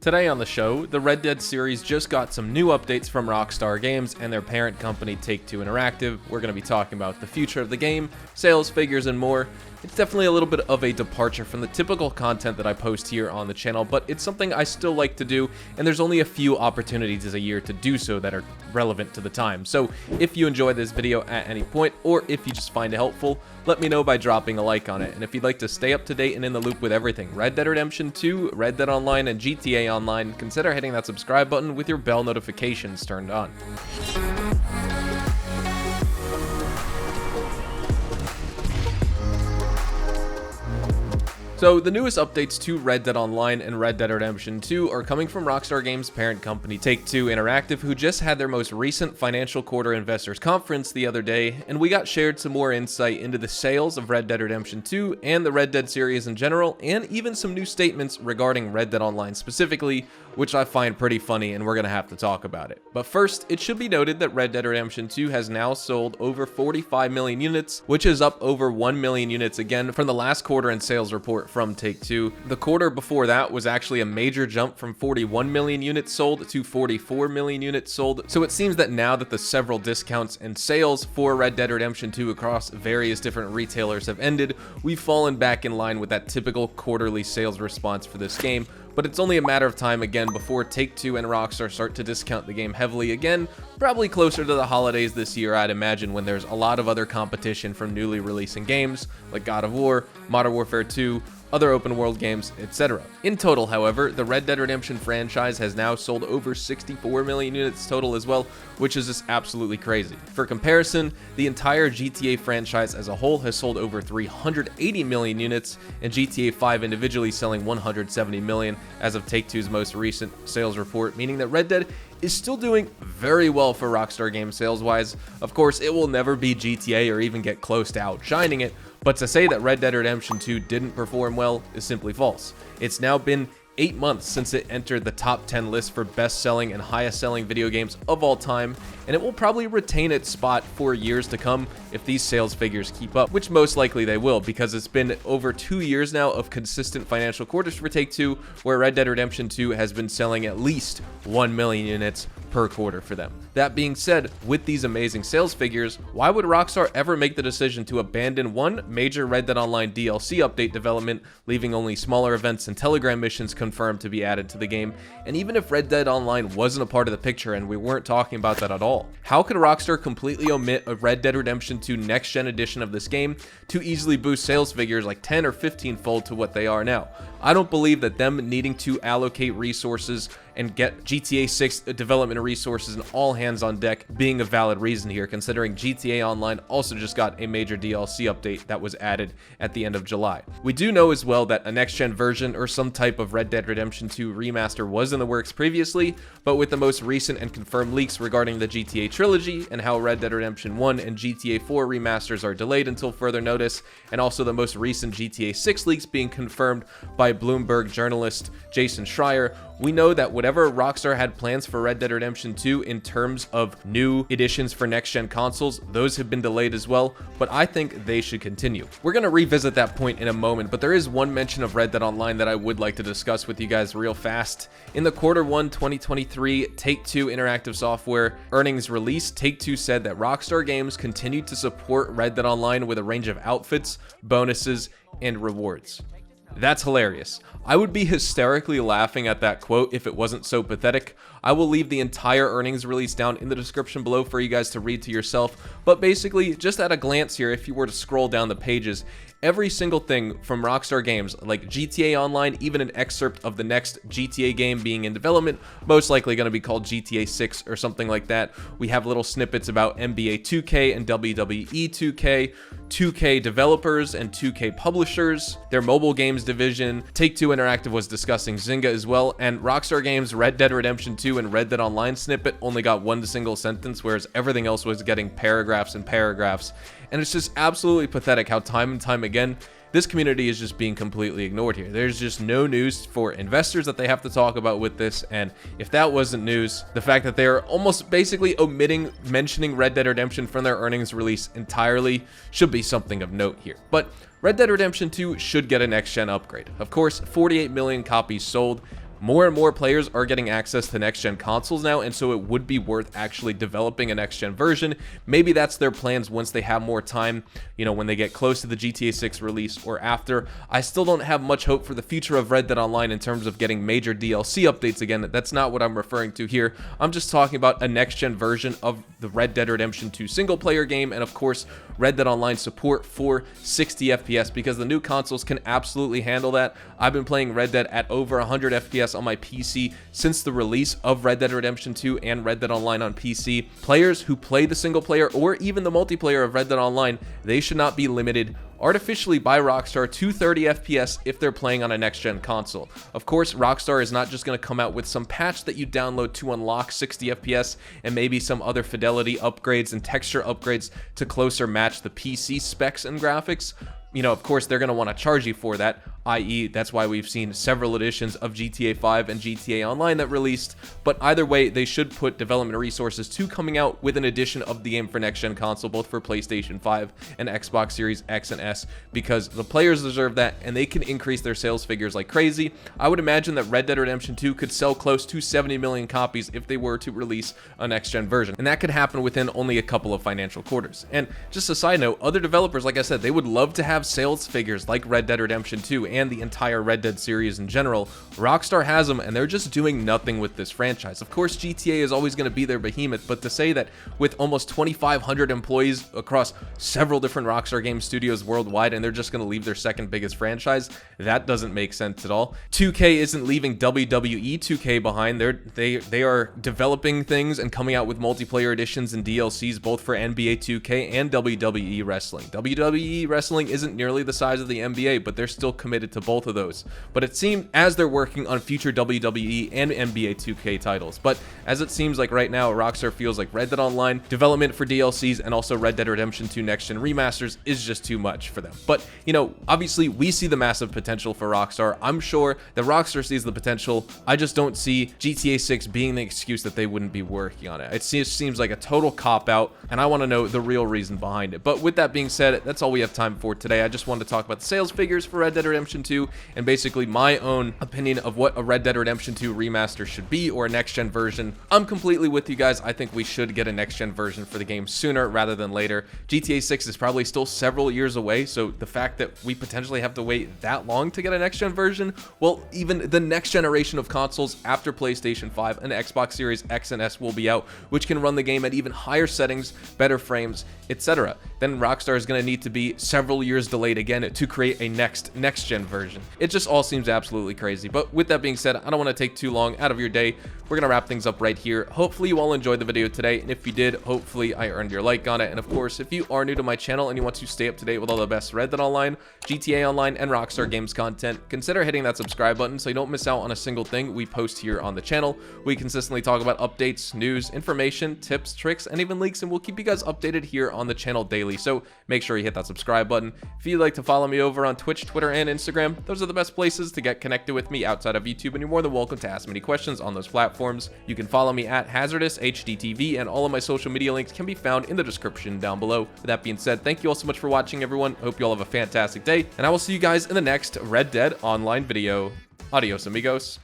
Today on the show, the Red Dead series just got some new updates from Rockstar Games and their parent company Take-Two Interactive. We're going to be talking about the future of the game, sales figures, and more. It's definitely a little bit of a departure from the typical content that I post here on the channel, but it's something I still like to do, and there's only a few opportunities a year to do so that are relevant to the time. So if you enjoy this video at any point, or if you just find it helpful, let me know by dropping a like on it. And if you'd like to stay up to date and in the loop with everything Red Dead Redemption 2, Red Dead Online, and GTA Online, consider hitting that subscribe button with your bell notifications turned on. So, the newest updates to Red Dead Online and Red Dead Redemption 2 are coming from Rockstar Games' parent company Take-Two Interactive, who just had their most recent financial quarter investors conference the other day, and we got shared some more insight into the sales of Red Dead Redemption 2 and the Red Dead series in general, and even some new statements regarding Red Dead Online specifically, which I find pretty funny, and we're gonna have to talk about it. But first, it should be noted that Red Dead Redemption 2 has now sold over 45 million units, which is up over 1 million units again from the last quarter in sales report from Take-Two. The quarter before that was actually a major jump from 41 million units sold to 44 million units sold, so it seems that now that the several discounts and sales for Red Dead Redemption 2 across various different retailers have ended, we've fallen back in line with that typical quarterly sales response for this game. But it's only a matter of time again before Take-Two and Rockstar start to discount the game heavily again, probably closer to the holidays this year, I'd imagine, when there's a lot of other competition from newly releasing games like God of War, Modern Warfare 2, other open world games, etc. In total, however, the Red Dead Redemption franchise has now sold over 64 million units total as well, which is just absolutely crazy. For comparison, the entire GTA franchise as a whole has sold over 380 million units, and GTA 5 individually selling 170 million as of Take-Two's most recent sales report, meaning that Red Dead is still doing very well for Rockstar Games sales-wise. Of course, it will never be GTA or even get close to outshining it, but to say that Red Dead Redemption 2 didn't perform well is simply false. It's now been 8 months since it entered the top 10 list for best-selling and highest-selling video games of all time, and it will probably retain its spot for years to come if these sales figures keep up, which most likely they will, because it's been over 2 years now of consistent financial quarters for Take-Two, where Red Dead Redemption 2 has been selling at least 1 million units per quarter for them. That being said, with these amazing sales figures, why would Rockstar ever make the decision to abandon one major Red Dead Online DLC update development, leaving only smaller events and Telegram missions confirmed to be added to the game? And even if Red Dead Online wasn't a part of the picture and we weren't talking about that at all, how could Rockstar completely omit a Red Dead Redemption 2 next-gen edition of this game to easily boost sales figures like 10 or 15-fold to what they are now? I don't believe that them needing to allocate resources and get GTA 6 development resources and all hands on deck being a valid reason here, considering GTA Online also just got a major DLC update that was added at the end of July. We do know as well that a next-gen version or some type of Red Dead Redemption 2 remaster was in the works previously, but with the most recent and confirmed leaks regarding the GTA trilogy and how Red Dead Redemption 1 and GTA 4 remasters are delayed until further notice, and also the most recent GTA 6 leaks being confirmed by Bloomberg journalist Jason Schreier, we know that whatever Rockstar had plans for Red Dead Redemption 2 in terms of new editions for next-gen consoles, those have been delayed as well, but I think they should continue. We're going to revisit that point in a moment, but there is one mention of Red Dead Online that I would like to discuss with you guys real fast. In the Q1 2023 Take-Two Interactive Software earnings release, Take-Two said that Rockstar Games continued to support Red Dead Online with a range of outfits, bonuses, and rewards. That's hilarious. I would be hysterically laughing at that quote if it wasn't so pathetic. I will leave the entire earnings release down in the description below for you guys to read to yourself, but basically, just at a glance here, if you were to scroll down the pages, every single thing from Rockstar Games, like GTA Online, even an excerpt of the next GTA game being in development, most likely going to be called GTA 6 or something like that. We have little snippets about NBA 2K and WWE 2K, 2K developers and 2K publishers, their mobile games division. Take-Two Interactive was discussing Zynga as well, and Rockstar Games' Red Dead Redemption 2 and Red Dead Online snippet only got one single sentence, whereas everything else was getting paragraphs and paragraphs. And it's just absolutely pathetic how time and time again, this community is just being completely ignored here. There's just no news for investors that they have to talk about with this, and if that wasn't news, the fact that they're almost basically omitting mentioning Red Dead Redemption from their earnings release entirely should be something of note here. But Red Dead Redemption 2 should get a next-gen upgrade. Of course, 48 million copies sold, more and more players are getting access to next-gen consoles now, and so it would be worth actually developing a next-gen version. Maybe that's their plans once they have more time, you know, when they get close to the GTA 6 release or after. I still don't have much hope for the future of Red Dead Online in terms of getting major DLC updates again. That's not what I'm referring to here. I'm just talking about a next-gen version of the Red Dead Redemption 2 single-player game, and of course, Red Dead Online support for 60 FPS, because the new consoles can absolutely handle that. I've been playing Red Dead at over 100 FPS on my PC since the release of Red Dead Redemption 2 and Red Dead Online on PC. Players who play the single player or even the multiplayer of Red Dead Online, they should not be limited artificially by Rockstar to 30 FPS if they're playing on a next-gen console. Of course, Rockstar is not just going to come out with some patch that you download to unlock 60 FPS and maybe some other fidelity upgrades and texture upgrades to closer match the PC specs and graphics. You know, of course, they're going to want to charge you for that, i.e. that's why we've seen several editions of GTA 5 and GTA Online that released, but either way, they should put development resources to coming out with an edition of the game for next-gen console, both for PlayStation 5 and Xbox Series X and S, because the players deserve that, and they can increase their sales figures like crazy. I would imagine that Red Dead Redemption 2 could sell close to 70 million copies if they were to release a next-gen version, and that could happen within only a couple of financial quarters. And just a side note, other developers, like I said, they would love to have sales figures like Red Dead Redemption 2 and the entire Red Dead series in general. Rockstar has them, and they're just doing nothing with this franchise. Of course, GTA is always going to be their behemoth, but to say that with almost 2,500 employees across several different Rockstar Games studios worldwide, and they're just going to leave their second biggest franchise, that doesn't make sense at all. 2K isn't leaving WWE 2K behind. They are developing things and coming out with multiplayer editions and DLCs both for NBA 2K and WWE Wrestling. WWE Wrestling isn't nearly the size of the NBA, but they're still committed to both of those. But it seems as they're working on future WWE and NBA 2K titles. But as it seems like right now, Rockstar feels like Red Dead Online development for DLCs and also Red Dead Redemption 2 Next Gen remasters is just too much for them. But, you know, obviously we see the massive potential for Rockstar. I'm sure that Rockstar sees the potential. I just don't see GTA 6 being the excuse that they wouldn't be working on it. It just seems like a total cop-out, and I want to know the real reason behind it. But with that being said, that's all we have time for today. I just wanted to talk about the sales figures for Red Dead Redemption 2 and basically my own opinion of what a Red Dead Redemption 2 remaster should be, or a next-gen version. I'm completely with you guys. I think we should get a next-gen version for the game sooner rather than later. GTA 6 is probably still several years away, so the fact that we potentially have to wait that long to get a next-gen version, well, even the next generation of consoles after PlayStation 5 and Xbox Series X and S will be out, which can run the game at even higher settings, better frames, etc. Then Rockstar is going to need to be several years delayed again to create a next-gen version. It just all seems absolutely crazy. But with that being said, I don't want to take too long out of your day. We're going to wrap things up right here. Hopefully you all enjoyed the video today, and if you did, hopefully I earned your like on it. And of course, if you are new to my channel and you want to stay up to date with all the best Red Dead Online, GTA Online, and Rockstar Games content, consider hitting that subscribe button so you don't miss out on a single thing we post here on the channel. We consistently talk about updates, news, information, tips, tricks, and even leaks, and we'll keep you guys updated here on the channel daily, so make sure you hit that subscribe button. If you'd like to follow me over on Twitch, Twitter, and Instagram, those are the best places to get connected with me outside of YouTube, and you're more than welcome to ask me any questions on those platforms. You can follow me at HazardousHDTV, and all of my social media links can be found in the description down below. With that being said, thank you all so much for watching, everyone. Hope you all have a fantastic day, and I will see you guys in the next Red Dead Online video. Adios, amigos.